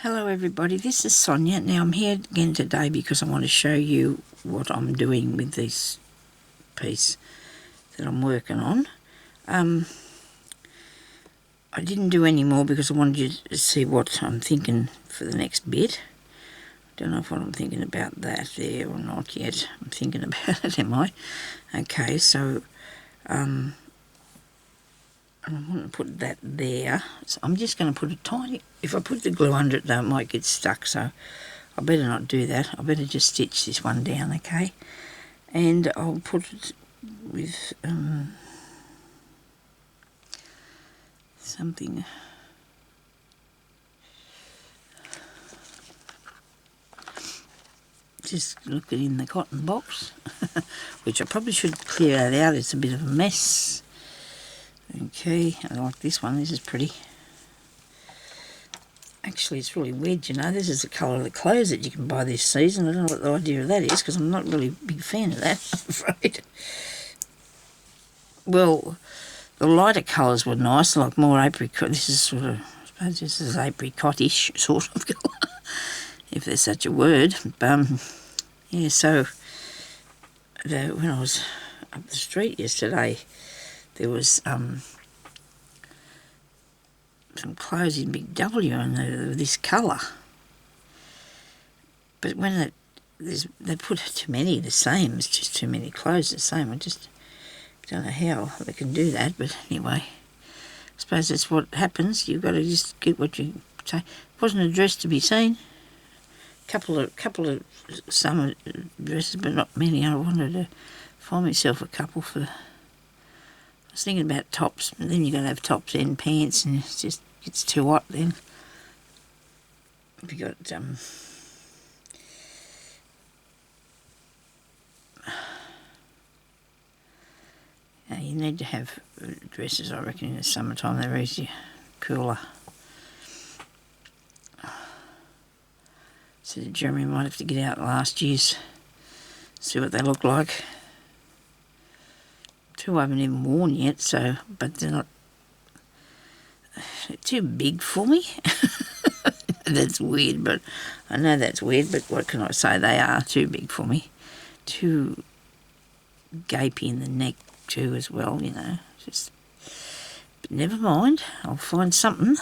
Hello everybody, this is Sonia. Now I'm here again today because I want to show you what I'm doing with this piece that I'm working on. I didn't do any more because I wanted you to see what I'm thinking for the next bit. I don't know if what I'm thinking about that there or not yet. I'm thinking about it, am I? Okay, so I want to put that there. So I'm just going to put a tiny... If I put the glue under it though, it might get stuck, so I better not do that. I better just stitch this one down, okay? And I'll put it with something... Just look in the cotton box, which I probably should clear that out. It's a bit of a mess. Okay, I like this one. This is pretty. Actually, it's really weird, you know. This is the colour of the clothes that you can buy this season. I don't know what the idea of that is because I'm not really a big fan of that, I'm afraid. Well, the lighter colours were nice, like more apricot. This is sort of, I suppose this is apricot-ish sort of colour, if there's such a word. Yeah, so when I was up the street yesterday, there was some clothes in Big W and this colour. But when they put too many the same, it's just too many clothes the same. I just don't know how they can do that, but anyway, I suppose that's what happens. You've got to just get what you say. It wasn't a dress to be seen. Couple of summer dresses, but not many. I wanted to find myself a couple for... I was thinking about tops, but then you've got to have tops and pants, and it's too hot then. If you got you need to have dresses, I reckon, in the summertime. They're easier, cooler. So Jeremy might have to get out last year's, see what they look like. Two I haven't even worn yet, so, but they're too big for me. That's weird, but I know that's weird, but what can I say? They are too big for me. Too gapey in the neck too as well, you know. But never mind, I'll find something.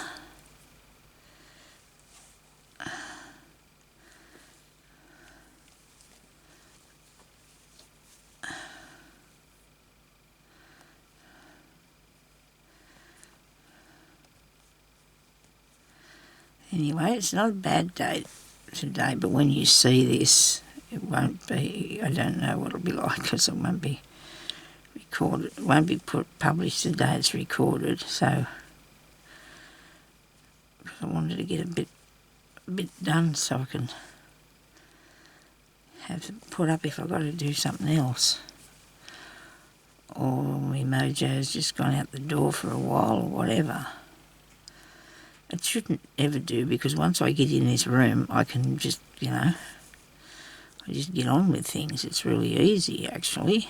Anyway, it's not a bad day today, but when you see this, it won't be... I don't know what it'll be like because it won't be recorded. It won't be published the day it's recorded, so I wanted to get a bit done so I can have it put up if I've got to do something else. Or my mojo's just gone out the door for a while or whatever. It shouldn't ever do, because once I get in this room, I can just, you know, I just get on with things. It's really easy, actually.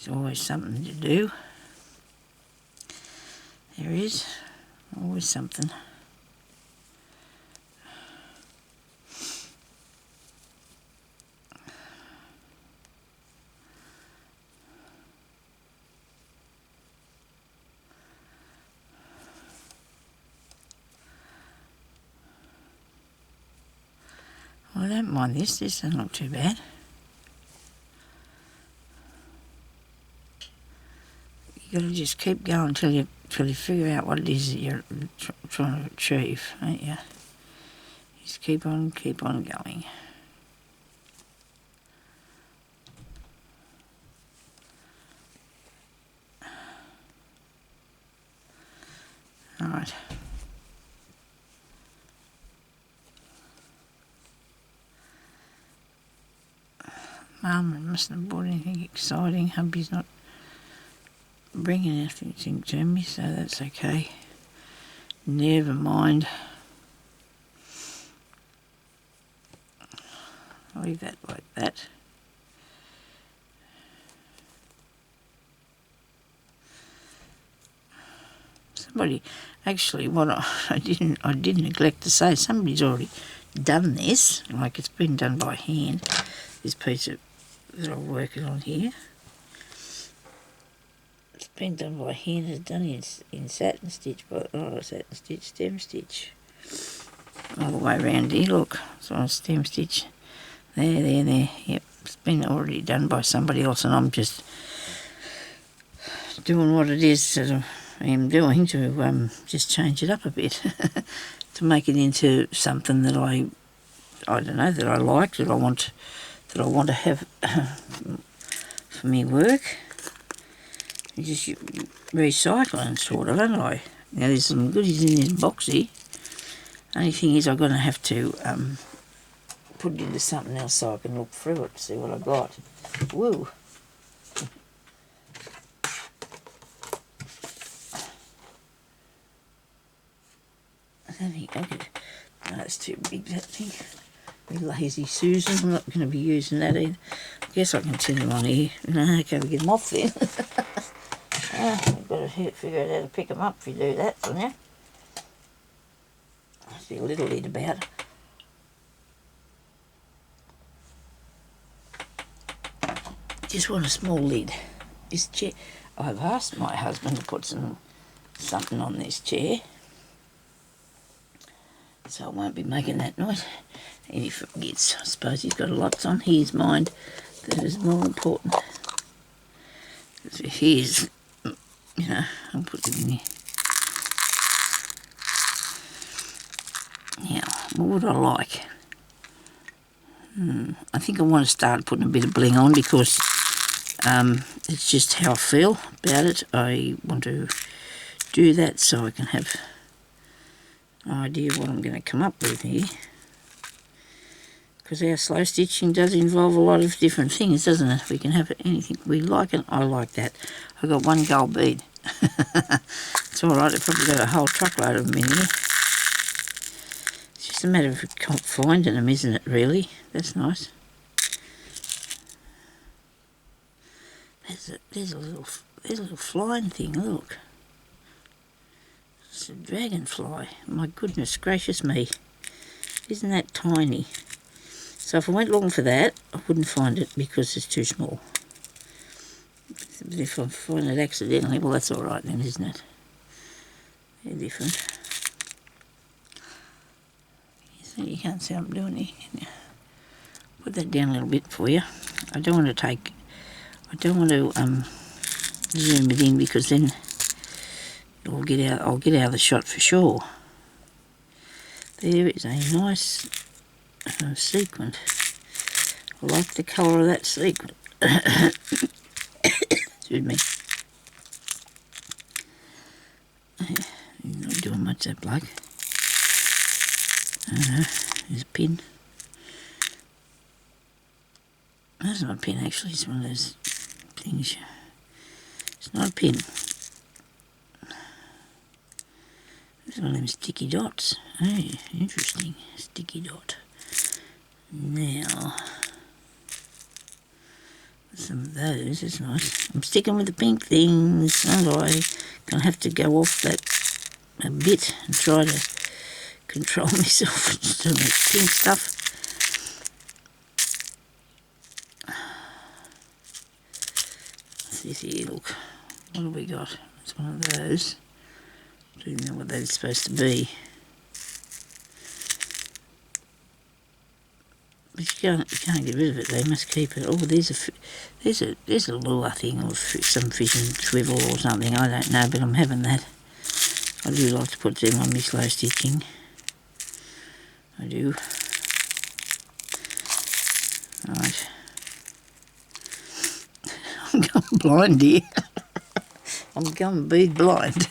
There's always something to do. There is always something. I don't mind this. This doesn't look too bad. You got to just keep going till you figure out what it is that you're trying to achieve, ain't you? Just keep on going. All right. Mum mustn't have bought anything exciting. Hubby's not bringing anything to me, so that's okay. Never mind. I'll leave that like that. Somebody, actually, I did neglect to say, somebody's already done this, like it's been done by hand, this piece that I'm working on here. It's been done by hand, it's done in satin stitch, satin stitch, stem stitch. All the way around here, look, it's on a stem stitch. There, yep, it's been already done by somebody else, and I'm just doing what it is that I am doing to just change it up a bit, to make it into something that I don't know, that I like, that I want to have for me work. Just recycling, sort of, aren't I? Now, there's some goodies in this box here. Only thing is, I'm going to have to put it into something else so I can look through it to see what I got. Woo! I don't think I could. No, that's too big, that thing. Lazy Susan, I'm not going to be using that either. I guess I can turn them on here. No, I can't get them off then. You've got to figure out how to pick them up if you do that, don't you? Must be a little lid about. Just want a small lid. This chair, I've asked my husband to put something on this chair, so I won't be making that noise. And he forgets, I suppose he's got lots on his mind that is more important. Because if he is, I'll put it in here. Now, what would I like? I think I want to start putting a bit of bling on, because it's just how I feel about it. I want to do that so I can have an idea of what I'm going to come up with here. Because our slow stitching does involve a lot of different things, doesn't it? We can have anything we like, and I like that. I've got one gold bead. It's alright, I've probably got a whole truckload of them in here. It's just a matter of finding them, isn't it, really? That's nice. There's a little flying thing, look. It's a dragonfly. My goodness gracious me. Isn't that tiny? So if I went looking for that, I wouldn't find it because it's too small. But if I find it accidentally, well, that's all right then, isn't it? They're different. You can't see what I'm doing here. Now, put that down a little bit for you. I don't want to zoom it in, because then I'll get out of the shot for sure. There is a nice sequin. I like the colour of that sequin. Excuse me. Not doing much, that bloke. There's a pin. That's not a pin, actually. It's one of those things. It's not a pin. It's one of them sticky dots. Hey, interesting. Sticky dot. Now, some of those, it's nice. I'm sticking with the pink things, aren't I? Gonna have to go off that a bit and try to control myself and do that pink stuff. What's this here? Look, what have we got? It's one of those. I don't know what that's supposed to be. But you can't get rid of it. They must keep it. Oh, there's a lure thing, or some fishing swivel or something. I don't know, but I'm having that. I do like to put them on my slow stitching. I do. Right. I'm going blind here. I'm going bead blind.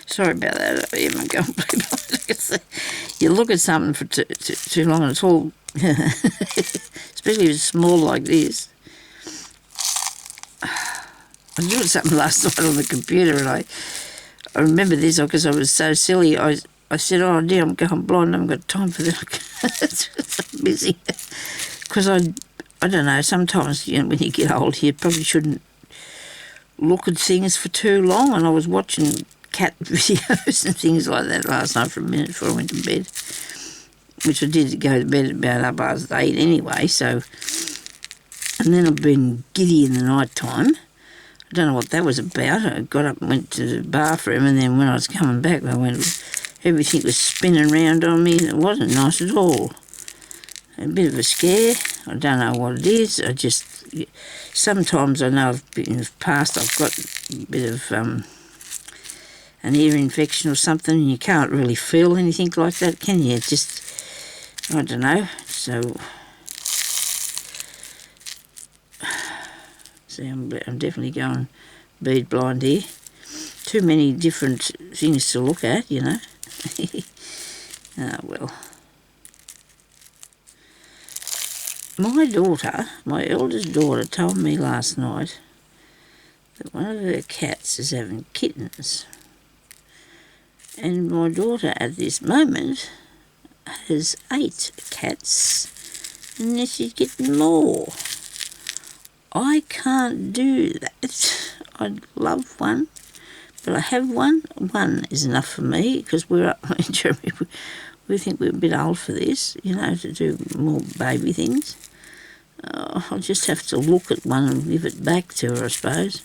Sorry about that. I'm going bead blind. You look at something for too long and it's all, especially if it's small like this. I was doing something last night on the computer, and I remember this because I was so silly. I said, oh dear, I'm going blind, I haven't got time for that. I'm busy. Because I don't know, sometimes, when you get old, you probably shouldn't look at things for too long, and I was watching cat videos and things like that last night for a minute before I went to bed, which I did go to bed about 8:30 anyway, so... And then I've been giddy in the night time. I don't know what that was about. I got up and went to the bathroom, and then when I was coming back, everything was spinning round on me, and it wasn't nice at all. A bit of a scare. I don't know what it is. Sometimes I know in the past I've got a bit of an ear infection or something, and you can't really feel anything like that, can you? I don't know. So see, I'm definitely going bead blind here. Too many different things to look at, you know. Ah, well. My eldest daughter, told me last night that one of her cats is having kittens. And my daughter at this moment has 8 cats, and then she's getting more. I can't do that. I'd love one, but I have one. One is enough for me, because Jeremy, we think we're a bit old for this, you know, to do more baby things. I'll just have to look at one and give it back to her, I suppose.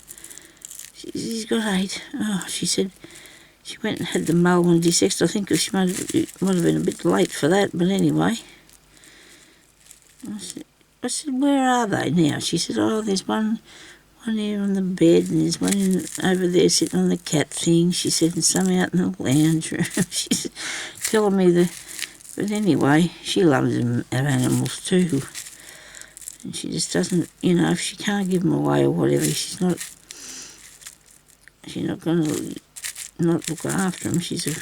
She's got 8. Oh, she said she went and had the mole and dissected. I think she might have been a bit late for that, but anyway. I said, where are they now? She said, oh, there's one here on the bed, and there's one over there sitting on the cat thing. She said, and some out in the lounge room. She's telling me but anyway, she loves animals too. And she just doesn't, you know, if she can't give them away or whatever, she's not going to not look after them. She'll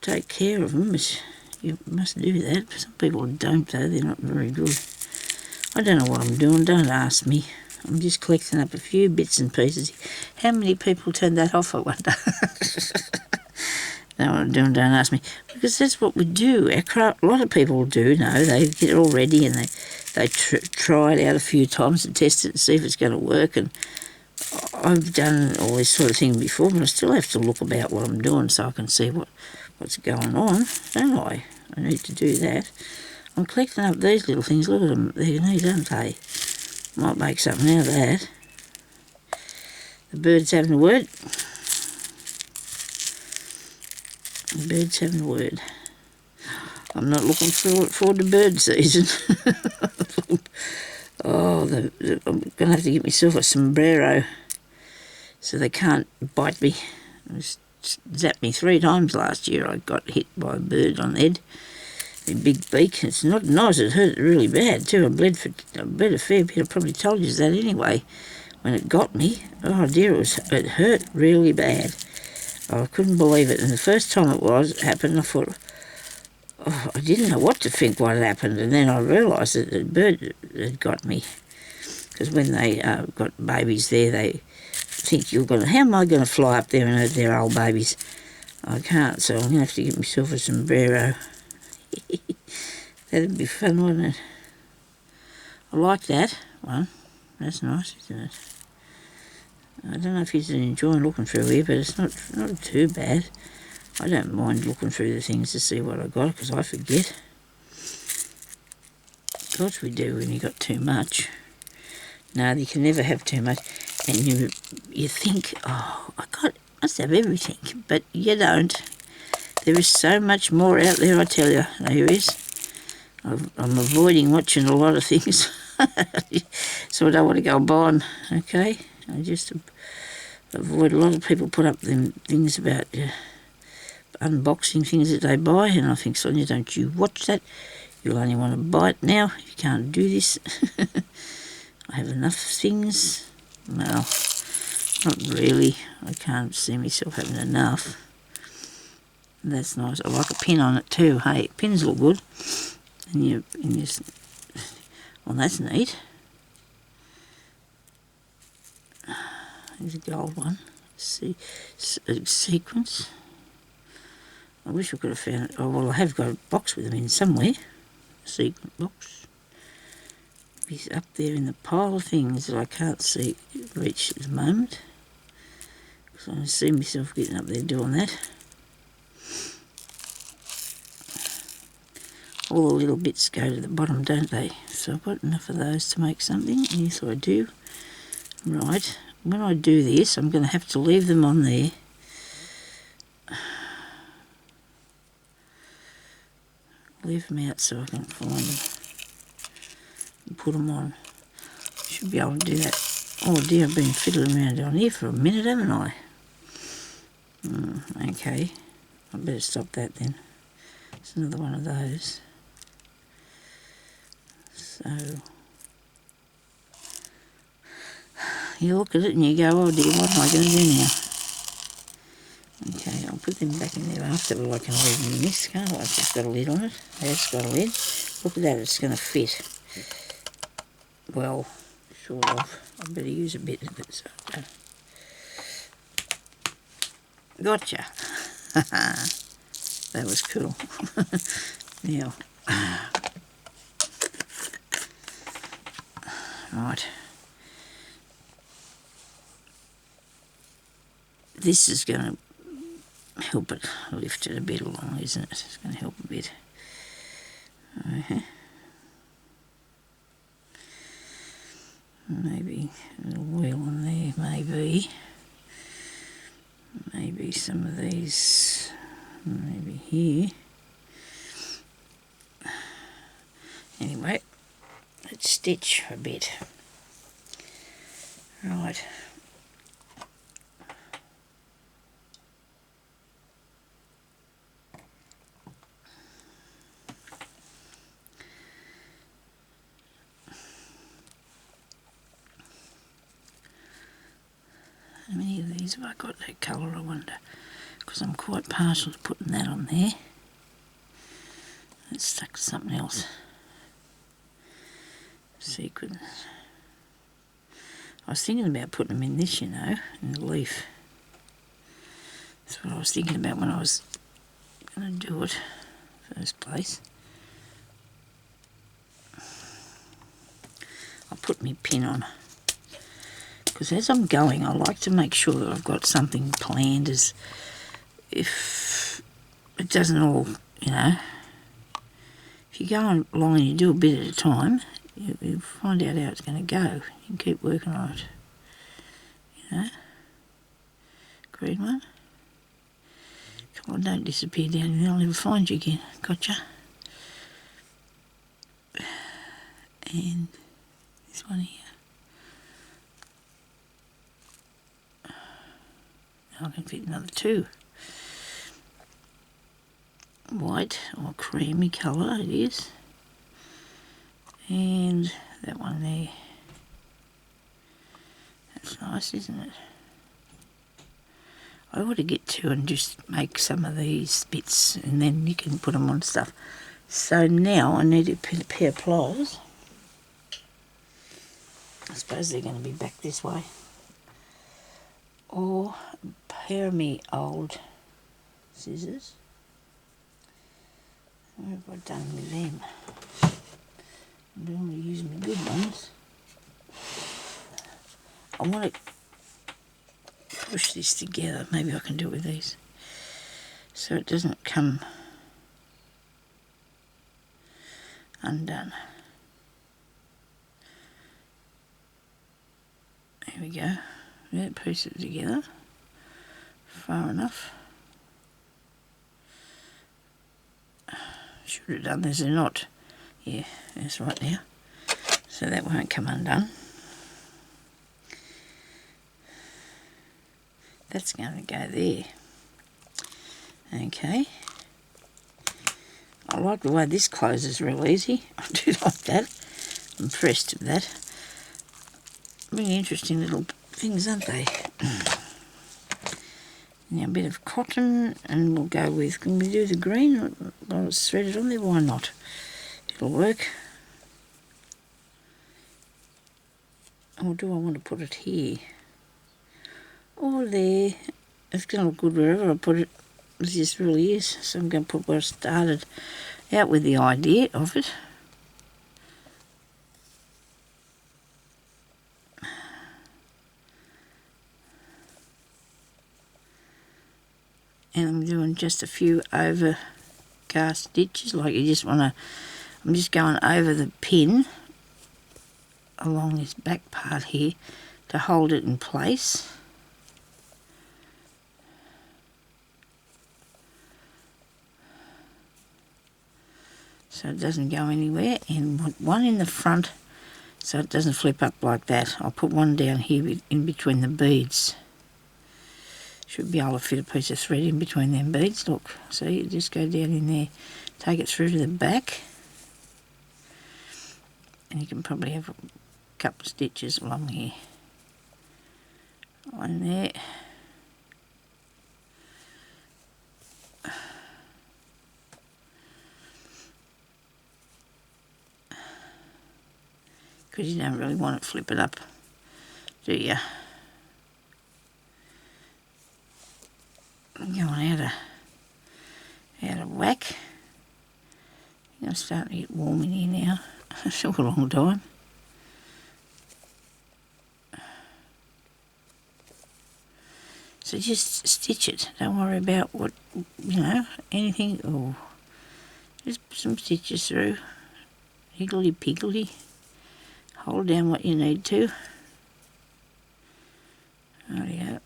take care of them, but you must do that. Some people don't, though. They're not very good. I don't know what I'm doing. Don't ask me. I'm just collecting up a few bits and pieces. How many people turned that off, I wonder? Know what I'm doing, don't ask me. Because that's what we do. A lot of people do know. They get it all ready and they try it out a few times and test it and see if it's going to work. And I've done all this sort of thing before, but I still have to look about what I'm doing so I can see what's going on, don't I? I need to do that. I'm collecting up these little things. Look at them. They're neat, aren't they? Might make something out of that. The bird's having a word. The bird's having a word. I'm not looking forward to bird season. I'm going to have to get myself a sombrero so they can't bite me. It zapped me 3 times last year. I got hit by a bird on the head. A big beak. It's not nice. It hurt really bad too. I bled a fair bit. I probably told you that anyway. When it got me, oh dear, it hurt really bad. I couldn't believe it. And the first time it happened, I thought, I didn't know what to think what had happened. And then I realised that the bird had got me. Because when they got babies there, they think how am I going to fly up there and hurt their old babies? I can't, so I'm going to have to get myself a sombrero. That'd be fun, wouldn't it? I like that one. That's nice, isn't it? I don't know if you're enjoying looking through here, but it's not too bad. I don't mind looking through the things to see what I got, because I forget. Of course we do when you got too much. No, you can never have too much. And you think, I must have everything, but you don't. There is so much more out there, I tell you. There is. I'm avoiding watching a lot of things, so I don't want to go and buy them, okay? I just avoid a lot of people put up them things about unboxing things that they buy, and I think, Sonia, don't you watch that. You'll only want to buy it now. You can't do this. I have enough things. Well, not really. I can't see myself having enough. That's nice. I like a pin on it too. Hey, pins look good. Well, that's neat. There's a gold one. See, sequence. I wish I could have found it. Oh, well, I have got a box with them in somewhere. A sequin box. It's up there in the pile of things that I can't reach at the moment. So I see myself getting up there doing that. All the little bits go to the bottom, don't they? So I've got enough of those to make something. Yes, I do. Right, when I do this, I'm going to have to leave them on there. Leave them out so I can find them and put them on. Should be able to do that. Oh dear, I've been fiddling around down here for a minute, haven't I? Okay, I better stop that then. It's another one of those. So, you look at it and you go, oh dear, what am I going to do now? Okay, I'll put them back in there after, but I can leave them in this, can't I? It's just got a lid on it. It's got a lid. Look at that, it's going to fit. Well, sort of. I better use a bit of it. So gotcha. That was cool. Now, right. This is going to help it lift it a bit along, isn't it? It's going to help a bit. Maybe a little wheel on there, maybe. Maybe some of these, maybe here. Anyway, let's stitch a bit. Right. How many of these have I got that colour, I wonder? Because I'm quite partial to putting that on there. Let's stuck to something else. Sequins. I was thinking about putting them in this, you know, in the leaf. That's what I was thinking about when I was going to do it, first place. I'll put my pin on. Because as I'm going, I like to make sure that I've got something planned, as if it doesn't all, you know, if you go along and you do a bit at a time, you'll find out how it's going to go. You can keep working on it, you know. Green one. Come on, don't disappear down there, I'll never find you again. Gotcha. And this one here. I can fit another two. White or creamy colour it is. And that one there. That's nice, isn't it? I ought to get to and just make some of these bits and then you can put them on stuff. So now I need a pair of pliers. I suppose they're going to be back this way. Or a pair of me old scissors. What have I done with them? I don't want to use my good ones. I want to push this together. Maybe I can do it with these. So it doesn't come undone. There we go. Yeah, piece it together. Far enough. Should have done, there's a knot. Yeah, that's right now. So that won't come undone. That's going to go there. Okay. I like the way this closes real easy. I do like that. I'm impressed with that. Really interesting little things, aren't they? Now a bit of cotton, and we'll go with, can we do the green? Well, it's threaded on there, why not? It'll work. Or do I want to put it here? Or there. It's going to look good wherever I put it. It just really is. So I'm going to put where I started out with the idea of it. and I'm doing just a few overcast stitches, like you just want to, I'm just going over the pin along this back part here to hold it in place. So it doesn't go anywhere, and one in the front so it doesn't flip up like that. I'll put one down here in between the beads. Should be able to fit a piece of thread in between them beads. Look, see, you just go down in there, take it through to the back, and you can probably have a couple of stitches along here. One there. Because you don't really want it flipping up, do you? Going out of whack. I'm starting to get warm in here now. It took a long time. So just stitch it. Don't worry about what, anything. Oh, just put some stitches through. Higgledy-piggledy. Hold down what you need to. There we go.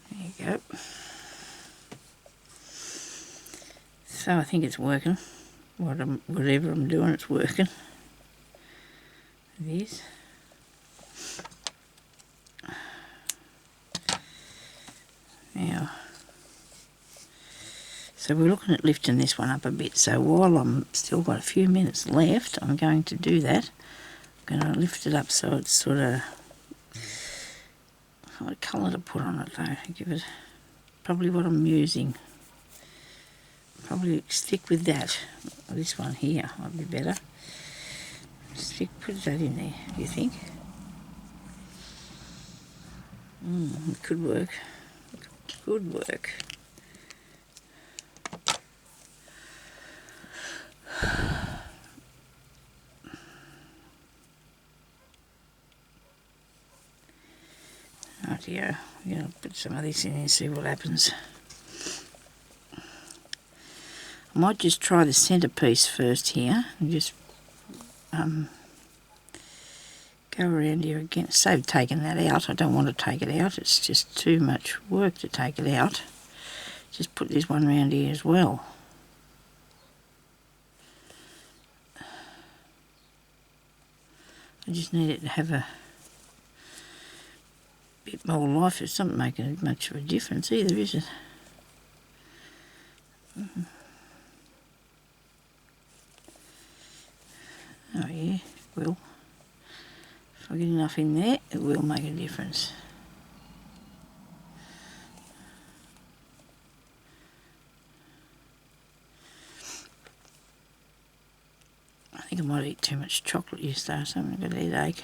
There you go. So I think it's working. Whatever I'm doing, it's working. It is. Now, so we're looking at lifting this one up a bit. So while I'm still got a few minutes left, I'm going to do that. I'm going to lift it up so it's sort of, what colour to put on it though? Give it probably what I'm using. Probably stick with that. This one here might be better. Put that in there, do you think? It could work. Could work. Right here, I'm going to put some of this in and see what happens. I might just try the centrepiece first here and just go around here again. Save taking that out. I don't want to take it out. It's just too much work to take it out. Just put this one around here as well. I just need it to have a bit more life. It's not making much of a difference either, is it? Oh yeah, it will. If I get enough in there, it will make a difference. I think I might eat too much chocolate yesterday or something. I've got a headache.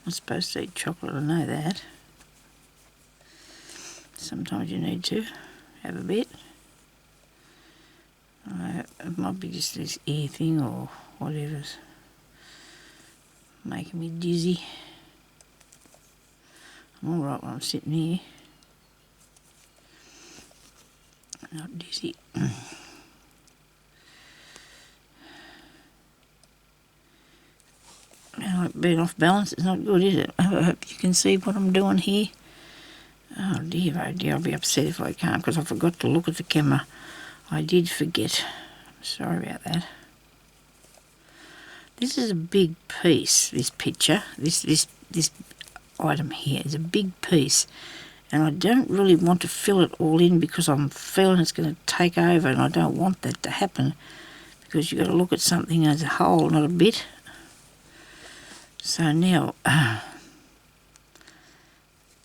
I'm supposed to eat chocolate, I know that. Sometimes you need to have a bit. It might be just this ear thing or whatever's making me dizzy. I'm alright when I'm sitting here. Not dizzy. Now, being off balance is not good, is it? I hope you can see what I'm doing here. Oh dear, I'll be upset if I can't because I forgot to look at the camera. I did forget. Sorry about that. This is a big piece, this picture. This item here is a big piece. And I don't really want to fill it all in because I'm feeling it's going to take over and I don't want that to happen because you've got to look at something as a whole, not a bit. So now,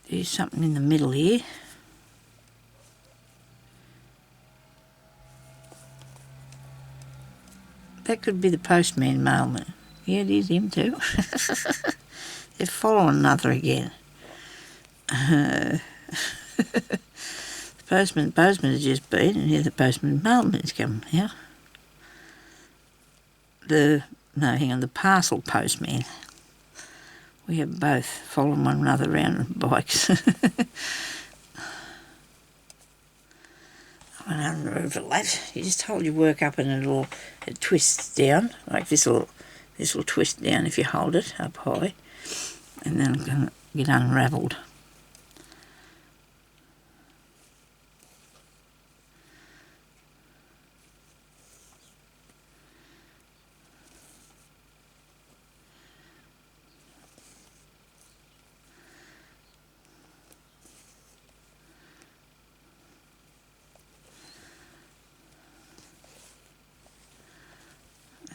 there's something in the middle here. That could be the postman mailman. Yeah, it is him too. They're following another again. The postman has just been, and here the postman mailman's come out. The parcel postman. We have both following one another around on bikes. I don't know that. You just hold your work up and it twists down, like this will twist down if you hold it up high, and then it's going to get unravelled.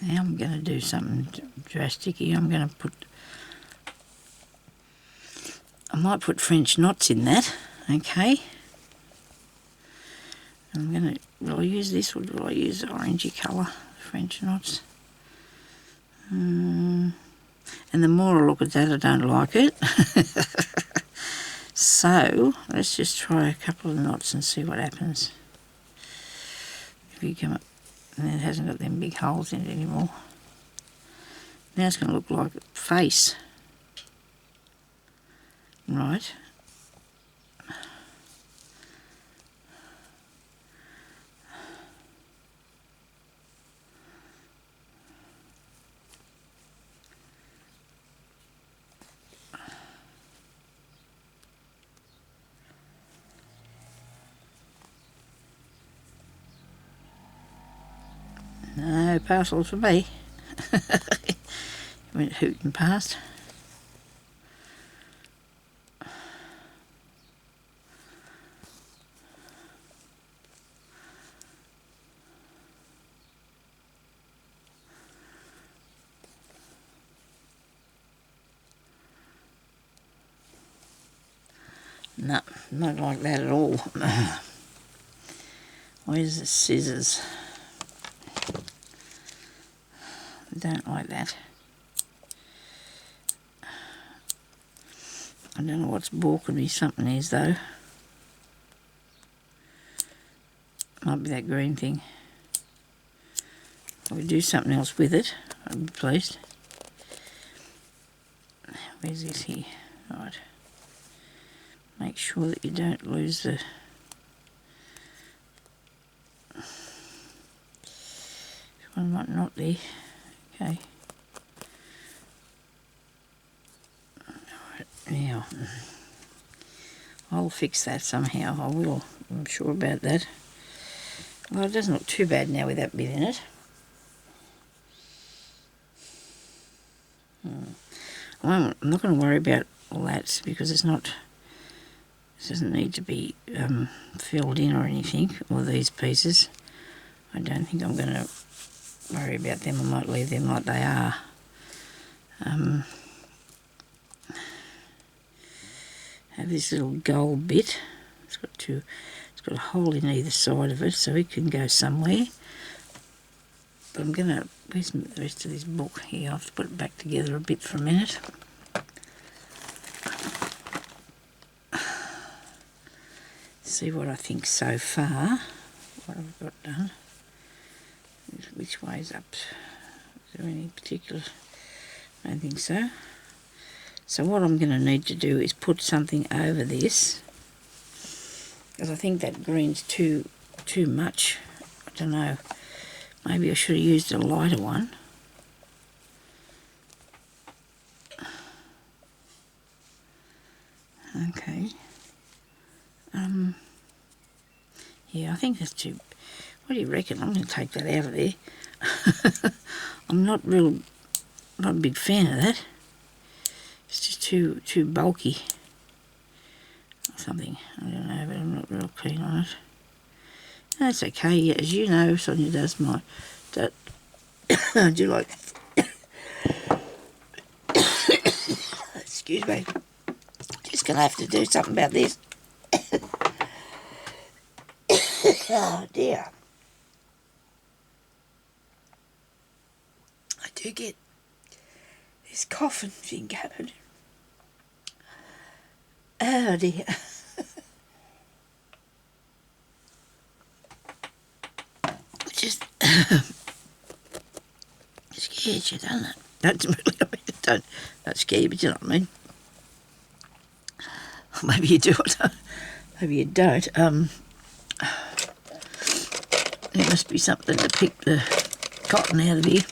Now I'm going to do something drastic here. I might put French knots in that, okay? Will I use this or will I use orangey colour, French knots? And the more I look at that, I don't like it. So, let's just try a couple of knots and see what happens. If you come up, and it hasn't got them big holes in it anymore. Now it's going to look like a face. Right. No parcels for me. Went hooting past. No, not like that at all. Where's the scissors? I don't like that. I don't know what's balking me. Something is though. Might be that green thing. If we do something else with it, I'd be pleased. Where's this here? Right. Make sure that you don't lose the... One might not there. Okay. Right, now, I'll fix that somehow. I will. I'm sure about that. Well, it doesn't look too bad now with that bit in it. I'm not going to worry about all that because it doesn't need to be filled in or anything, all these pieces. I don't think I'm going to worry about them. I might leave them like they are. Have this little gold bit. It's got a hole in either side of it, so it can go somewhere. But I'm gonna... Where's the rest of this book here? I have to put it back together a bit for a minute. See what I think so far. What I've got done. Which way's up? Is there any particular... I don't think so. So what I'm going to need to do is put something over this, because I think that green's too much. I don't know. Maybe I should have used a lighter one. Okay. Yeah, I think that's too... What do you reckon? I'm going to take that out of there. I'm not a big fan of that. It's just too bulky or something. I don't know, but I'm not real keen on it. That's okay. Yeah, as you know, Sonia does I do like... Excuse me. Just going to have to do something about this. Oh dear. I do get this coughing thing going. Oh dear. scares you, doesn't it? That's really, I mean, don't scare you, but you know what I mean. Maybe you do, maybe you don't. There must be something to pick the cotton out of here.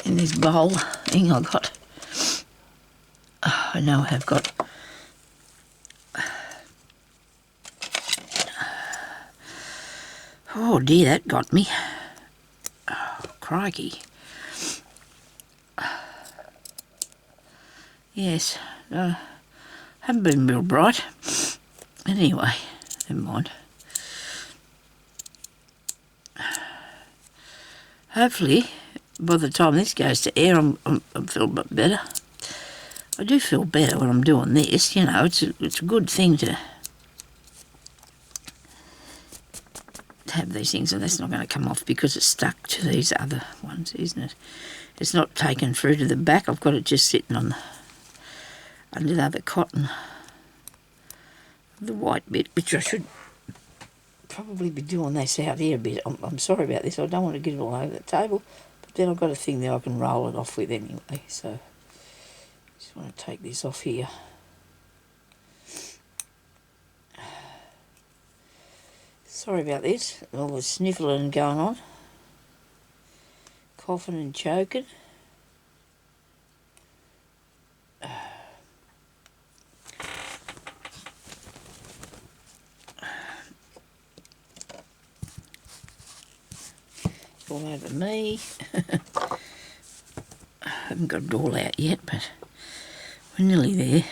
In this bowl thing I got. I know I have got. Oh dear, that got me. Oh, crikey. Yes, haven't been real bright. Anyway, never mind. Hopefully, by the time this goes to air, I'm feeling a bit better. I do feel better when I'm doing this, you know, it's a good thing to have these things, and that's not going to come off because it's stuck to these other ones, isn't it? It's not taken through to the back. I've got it just sitting on under the other cotton, the white bit, which I should probably be doing this out here a bit. I'm sorry about this. I don't want to get it all over the table, but then I've got a thing there I can roll it off with anyway, so just want to take this off here. Sorry about this, all the sniffling going on, coughing and choking. All over me. I haven't got it all out yet, but we're nearly there.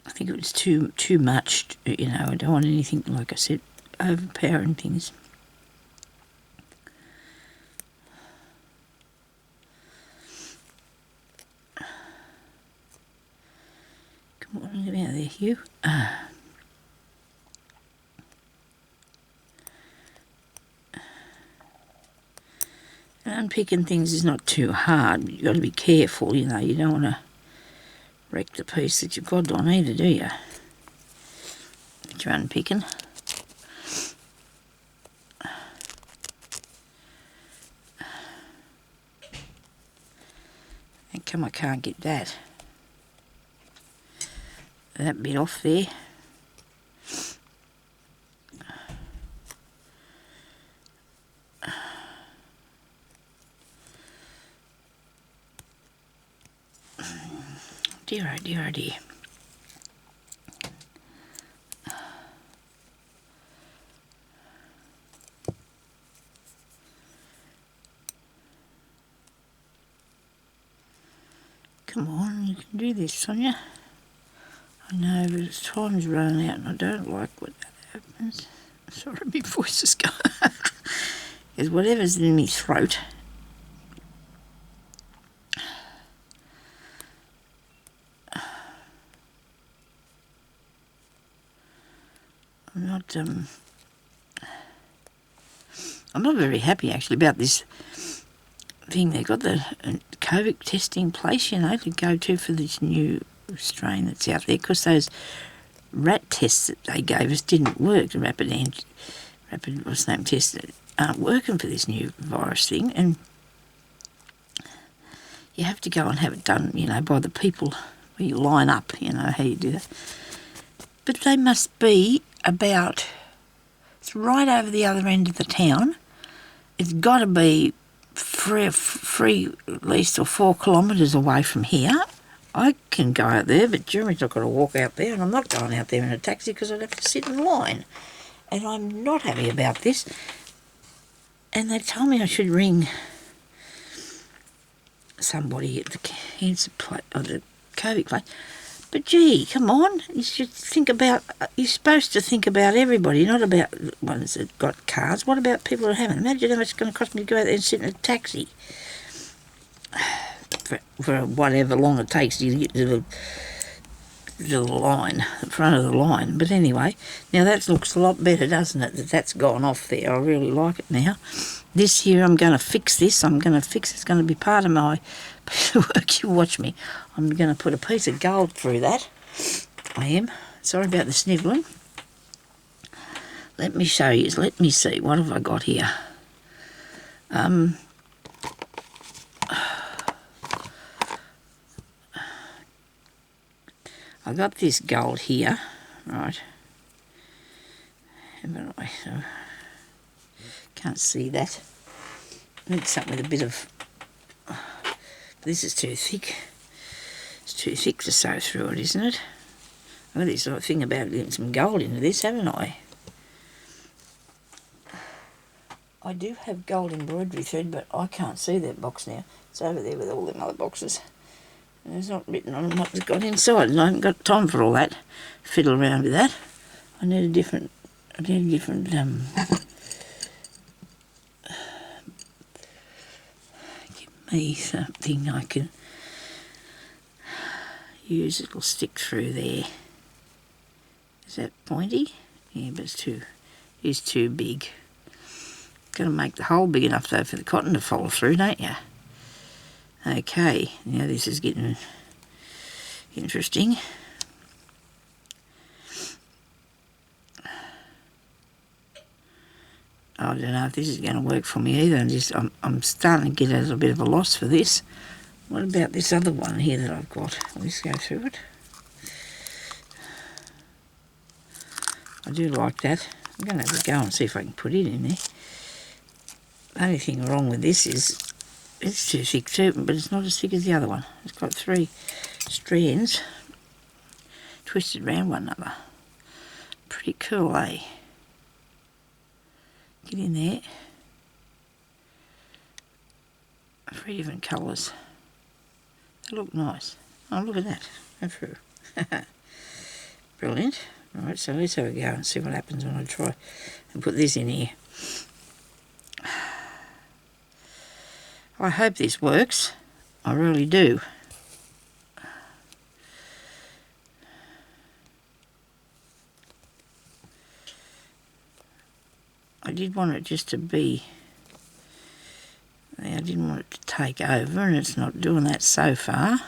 I think it was too much, you know. I don't want anything, like I said, overpowering things. Come on, get out of there, Hugh. Unpicking things is not too hard. You've got to be careful, you know. You don't want to wreck the piece that you've got on either, do you? That you're unpicking. How come I can't get that bit off there? Dear, oh dear, oh dear. Come on, you can do this, Sonia. I know, but time's running out and I don't like when that happens. Sorry, my voice is going. Because whatever's in my throat. I'm not very happy actually about this thing. They've got the COVID testing place, you know, to go to for this new strain that's out there, because those rat tests that they gave us didn't work. The rapid what's the name tests aren't working for this new virus thing, and you have to go and have it done, you know, by the people where you line up, you know, how you do that. But they must be about, it's right over the other end of the town. It's got to be three at least or 4 kilometres away from here. I can go out there, but Jeremy's not got to walk out there, and I'm not going out there in a taxi because I'd have to sit in line. And I'm not happy about this. And they told me I should ring somebody at the cancer place, or the COVID place. But gee, come on, you should think about, you're supposed to think about everybody, not about ones that got cars. What about people that haven't? Imagine how much it's going to cost me to go out there and sit in a taxi for whatever long it takes to get to the line, the front of the line. But anyway, now that looks a lot better, doesn't it, that's gone off there. I really like it now. This here, I'm going to fix this. It's going to be part of my piece of work. You watch me. I'm going to put a piece of gold through that. I am. Sorry about the snivelling. let me show you. Let me see. What have I got here? I got this gold here, right? Haven't I? So can't see that. I need something with a bit of. This is too thick. It's too thick to sew through it, isn't it? I've got this sort of thing about getting some gold into this, haven't I? I do have gold embroidery thread, but I can't see that box now. It's over there with all them other boxes. And it's not written on what it's got inside, and I haven't got time for all that. Fiddle around with that. I need a different give me something I can use. It'll stick through there. Is that pointy? Yeah, but it's too big. Got to make the hole big enough though for the cotton to fall through, don't you? Okay, now this is getting interesting. I don't know if this is going to work for me either. I'm starting to get a little bit of a loss for this. What about this other one here that I've got? Let's go through it. I do like that. I'm going to have a go and see if I can put it in there. The only thing wrong with this is it's too thick too, but it's not as thick as the other one. It's got 3 strands twisted round one another. Pretty cool, eh? Get in there. 3 different colours. They look nice. Oh, look at that. Go through. Brilliant. Right, so let's have a go and see what happens when I try and put this in here. I hope this works. I really do. I did want it just to be, I didn't want it to take over, and it's not doing that so far.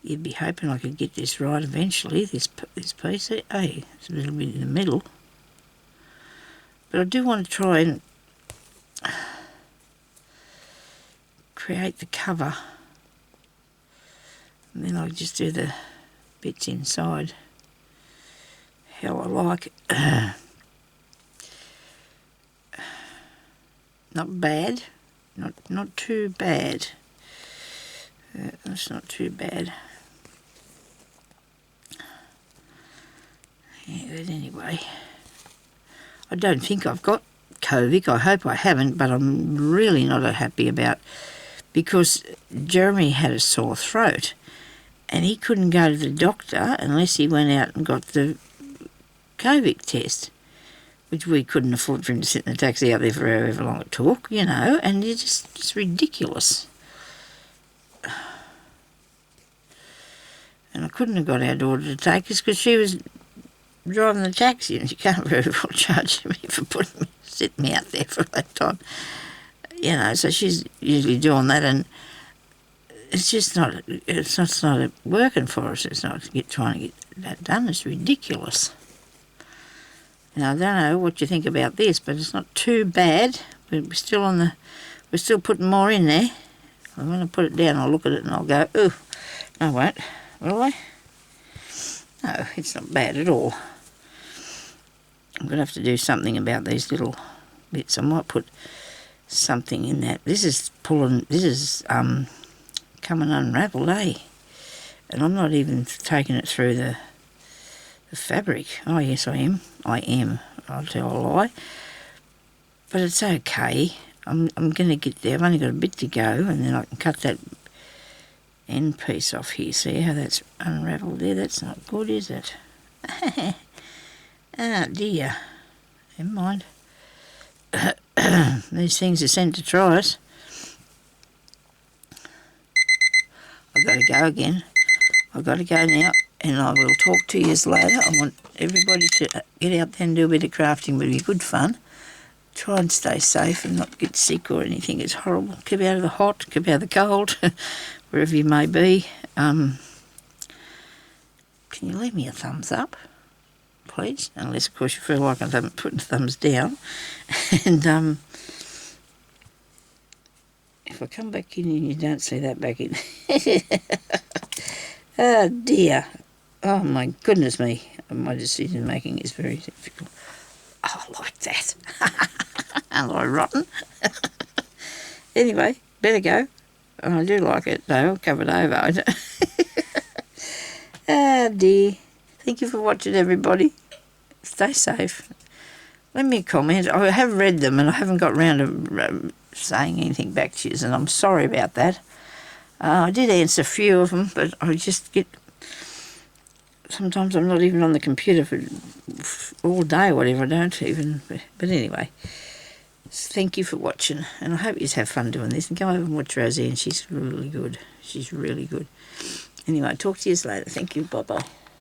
You'd be hoping I could get this right eventually, this piece. Hey, it's a little bit in the middle. But I do want to try and create the cover. And then I'll just do the bits inside how I like it. Not bad. Not too bad. That's not too bad. Yeah, but anyway, I don't think I've got COVID. I hope I haven't, but I'm really not happy about, because Jeremy had a sore throat and he couldn't go to the doctor unless he went out and got the COVID test, which we couldn't afford for him to sit in the taxi up there for however long it took, you know, and it's ridiculous. And I couldn't have got our daughter to take us because she was driving the taxi, and she can't very well charge me for sitting me out there for that time. You know, so she's usually doing that, and it's just not working for us. It's not trying to get that done. It's ridiculous. Now, I don't know what you think about this, but it's not too bad. We're still putting more in there. I'm going to put it down, I'll look at it and I'll go, ooh, no, I won't. Will I? No, it's not bad at all. I'm going to have to do something about these little bits. I might put something in that. This is coming unravelled, eh? And I'm not even taking it through the fabric. Oh, yes, I am. I'll tell a lie. But it's okay. I'm going to get there. I've only got a bit to go, and then I can cut that end piece off here. See how that's unravelled there? That's not good, is it? Oh dear. Never mind. These things are sent to try us. I've got to go again. I've got to go now, and I will talk to you later. I want everybody to get out there and do a bit of crafting. It'll be good fun. Try and stay safe and not get sick or anything. It's horrible. Keep out of the hot, keep out of the cold, wherever you may be. can you leave me a thumbs up, please? Unless, of course, you feel like I'm putting thumbs down. And if I come back in and you don't see that back in... Oh, dear. Oh, my goodness me. My decision making is very difficult. Oh, like that. Am I rotten? Anyway, better go. I do like it, though. I'll cover it over. Ah, dear. Thank you for watching, everybody. Stay safe. Leave me a comment. I have read them and I haven't got round to saying anything back to you, and I'm sorry about that. I did answer a few of them, but I just get... Sometimes I'm not even on the computer for all day or whatever. I don't even... But anyway, thank you for watching, and I hope you have fun doing this. And go over and watch Rosie, and she's really good. She's really good. Anyway, talk to you later. Thank you. Bye-bye.